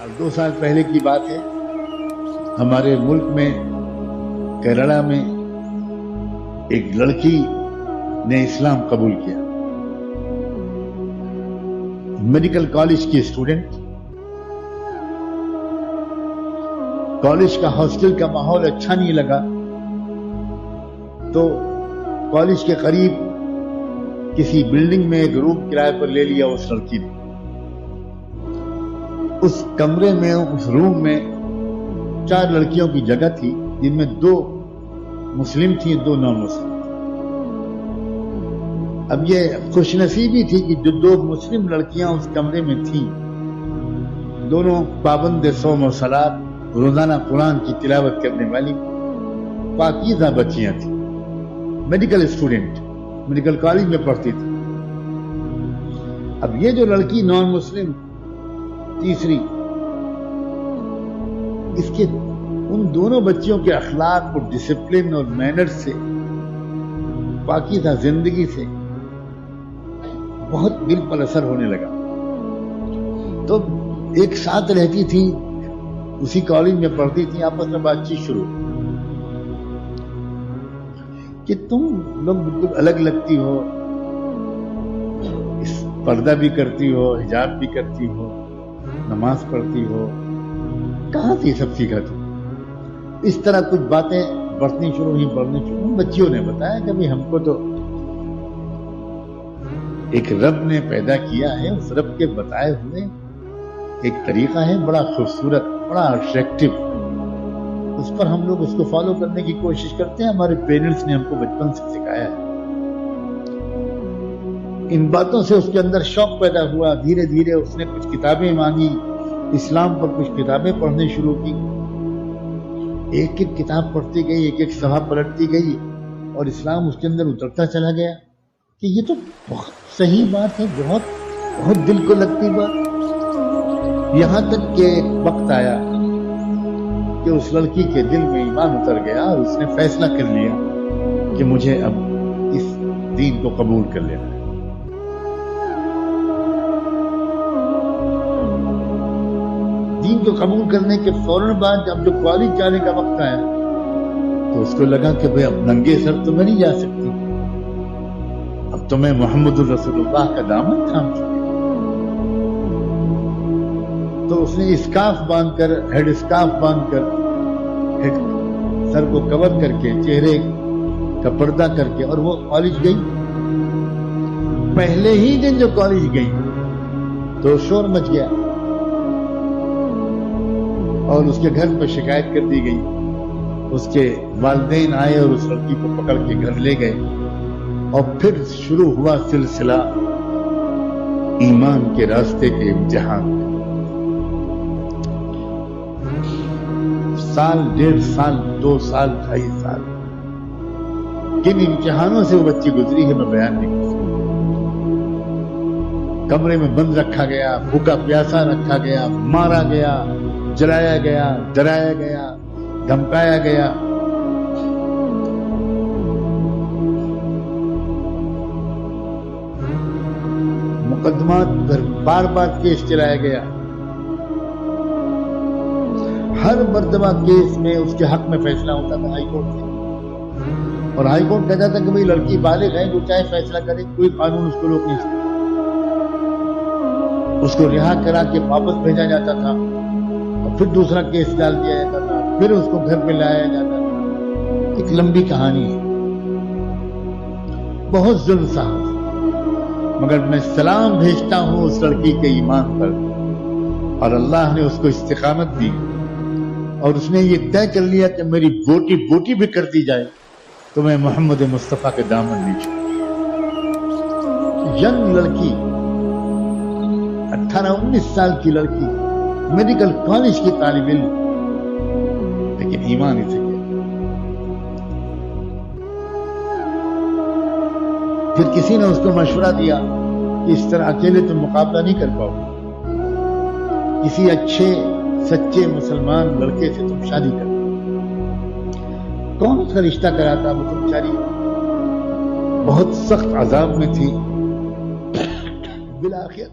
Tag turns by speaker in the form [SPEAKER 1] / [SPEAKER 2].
[SPEAKER 1] 2 سال پہلے کی بات ہے، ہمارے ملک میں کیرلا میں ایک لڑکی نے اسلام قبول کیا، میڈیکل کالج کی اسٹوڈنٹ۔ کالج کا ہاسٹل کا ماحول اچھا نہیں لگا تو کالج کے قریب کسی بلڈنگ میں ایک روم کرائے پر لے لیا اس لڑکی نے۔ اس کمرے میں، اس روم میں 4 لڑکیوں کی جگہ تھی، جن میں 2 مسلم تھیں، 2 نان مسلم۔ اب یہ خوش نصیبی تھی کہ جو 2 مسلم لڑکیاں اس کمرے میں تھیں، دونوں پابند صوم و صلات، روزانہ قرآن کی تلاوت کرنے والی پاکیزہ بچیاں تھیں، میڈیکل اسٹوڈنٹ، میڈیکل کالج میں پڑھتی تھی۔ اب یہ جو لڑکی نان مسلم تیسری، اس کے ان دونوں بچیوں کے اخلاق اور ڈسپلن اور مینر سے، پاکیزہ زندگی سے بہت دل پر اثر ہونے لگا۔ تو ایک ساتھ رہتی تھی، اسی کالج میں پڑھتی تھی، آپس میں بات چیت شروع کہ تم لوگ بالکل الگ لگتی ہو، پردہ بھی کرتی ہو، حجاب بھی کرتی ہو، نماز پڑھتی ہو، کہاں سے سب سیکھا تم؟ اس طرح کچھ باتیں بڑھنی شروع ہوئی، پڑھنی شروع۔ بچیوں نے بتایا کہ بھئی ہم کو تو ایک رب نے پیدا کیا ہے، اس رب کے بتائے ہوئے ایک طریقہ ہے، بڑا خوبصورت، بڑا اٹریکٹیو، اس پر ہم لوگ اس کو فالو کرنے کی کوشش کرتے ہیں، ہمارے پیرنٹس نے ہم کو بچپن سے سکھایا ہے۔ ان باتوں سے اس کے اندر شوق پیدا ہوا، دھیرے دھیرے اس نے کچھ کتابیں مانگی، اسلام پر کچھ کتابیں پڑھنے شروع کی، ایک ایک کتاب پڑھتی گئی، ایک ایک صفحہ پلٹتی گئی، اور اسلام اس کے اندر اترتا چلا گیا کہ یہ تو بہت صحیح بات ہے، بہت بہت دل کو لگتی بات۔ یہاں تک کہ ایک وقت آیا کہ اس لڑکی کے دل میں ایمان اتر گیا اور اس نے فیصلہ کر لیا کہ مجھے اب اس دین کو قبول کر لینا ہے۔ دین کو قبول کرنے کے فوراً بعد جب جو کالج جانے کا وقت آیا تو اس کو لگا کہ بھئی اب ننگے سر تو میں نہیں جا سکتی، اب تو میں محمد الرسول اللہ کا دامن تھام چکی۔ تو اس نے اسکارف باندھ کر، ہیڈ اسکارف باندھ کر، سر کو کور کر کے، چہرے کا پردہ کر کے، اور وہ کالج گئی۔ پہلے ہی دن جو کالج گئی تو شور مچ گیا اور اس کے گھر پر شکایت کر دی گئی۔ اس کے والدین آئے اور اس لڑکی کو پکڑ کے گھر لے گئے، اور پھر شروع ہوا سلسلہ ایمان کے راستے کے امتحان۔ سال، 1.5 سال، 2 سال، 2.5 سال، کن امتحانوں سے وہ بچی گزری ہے میں بیان نہیں کر سکتا۔ کمرے میں بند رکھا گیا، بھوکا پیاسا رکھا گیا، مارا گیا، جلایا گیا، ڈرایا گیا، دھمکایا گیا۔ مقدمات پر بار بار کیس چلایا گیا، ہر مرتبہ کیس میں اس کے حق میں فیصلہ ہوتا تھا ہائی کورٹ سے، اور ہائی کورٹ کہتا تھا کہ بھئی لڑکی بالغ ہے، جو چاہے فیصلہ کرے، کوئی قانون اس کو روک نہیں سکتا۔ اس کو رہا کرا کے واپس بھیجا جاتا تھا، اور پھر دوسرا کیس ڈال دیا جاتا تھا، پھر اس کو گھر پہ لایا جاتا تھا۔ ایک لمبی کہانی ہے، بہت ظلم سہا، مگر میں سلام بھیجتا ہوں اس لڑکی کے ایمان پر، اور اللہ نے اس کو استقامت دی، اور اس نے یہ طے کر لیا کہ میری بوٹی بوٹی بھی کر دی جائے تو میں محمد مصطفیٰ کے دامن نہیں چھوڑوں۔ ینگ لڑکی، 18-19 سال کی لڑکی، میڈیکل کالج کی طالب علم، لیکن ایمان اسے کیا۔ پھر کسی نے اس کو مشورہ دیا کہ اس طرح اکیلے تم مقابلہ نہیں کر پاؤ، کسی اچھے سچے مسلمان لڑکے سے تم شادی کرو۔ کون اس کا رشتہ کراتا؟ وہ تو بیچاری بہت سخت عذاب میں تھی، بالآخر